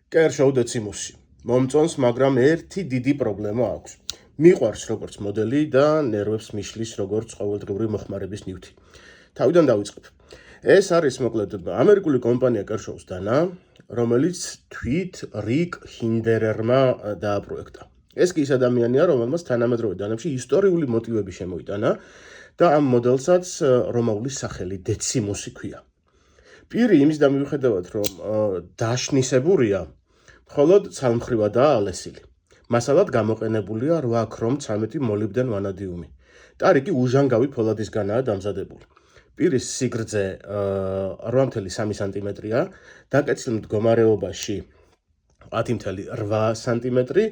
Kershaw Decimusi. მომწონს, მაგრამ ერთი დიდი პრობლემა აქვს. მიყვარს როგორც მოდელი და ნერვებს მიშლის როგორც ყოველდღიური მოხმარების ნივთი. თავიდან დავიწყებ. ეს არის მოკლედ ამერიკული კომპანია Kershaw-ს დანა, რომელიც თვით რიკ ჰინდერერმა დააპროექტა. ეს კი ის ადამიანია, რომელმაც თანამედროვე დანებში ისტორიული მოტივები შემოიტანა და ამ მოდელსაც რომაული სახელი დეციმუსი ქვია. პირი იმის და მიუხედავად, რომ დაშნისებურია, მხოლოდ ცალმხრივადაა ალესილი. მასალად გამოყენებულია 8 ქრომ 13 მოლიბდენ ვანადიუმი. ტარი კი უჟანგავი ფოლადისგანაა დამზადებული. პირის სიგრძე 8.3 სანტიმეტრია, დაკეცილ მდგომარეობაში 10.8 სანტიმეტრი,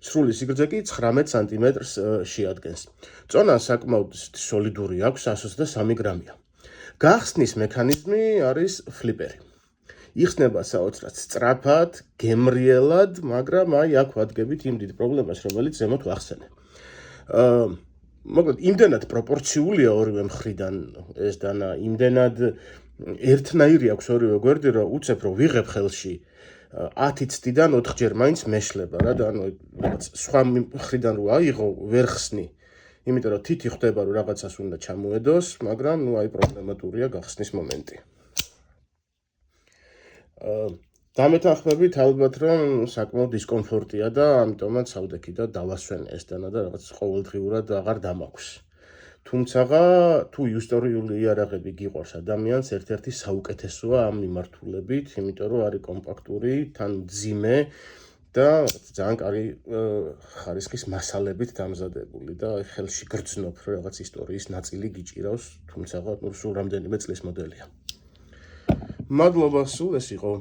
სრული სიგრძე კი 19 სანტიმეტრს შეადგენს. წონა საკმაოდ სოლიდური აქვს, 123 გრამია. გახსნის მექანიზმი არის ფლიპერი. იხსნება საოცრად სწრაფად, გემრიელად, მაგრამ აი აქ ვადგებით იმ დიდ პრობლემას, რომელიც ზემოთ ვახსენე. მოკლედ, იმდენად პროპორციულია ორივე მხრიდან ეს დანა, იმდენად ერთნაირი აქვს ორივე გვერდი, რომ უცებ რომ ვიღებ ხელში 10 ცდიდან 4 ჯერ მაინც მეშლება რა და ანუ რაღაც სხვა მხრიდან რო აიღო, ვერ ხსნი. იმიტომ რომ თითი ხვდება რომ რაღაცას უნდა ჩამოედოს, მაგრამ ნუ აი პრობლემატურია გახსნის მომენტი. დამეთანხმებით ალბათ რომ საკმაოდ დისკომფორტია და ამიტომაც ავდექი და დავასვენ ეს დანა და რაღაც ყოველდღიურად აღარ დამაქვს. თუმცა თუ ისტორიული იარაღები გიყვარს ადამიანს, ერთ-ერთი საუკეთესოა ამ მიმართულებით, იმიტომ რომ არის კომპაქტური, თან მძიმე და ძალიან კარგი ხარისხის მასალებით დამზადებული და ხელში გრძნობ რაღაც ისტორიის ნაწილი გიჭირავს, თუმცა სულ რამდენიმე წლის მოდელია. მადლობა, სულ ეს იყო.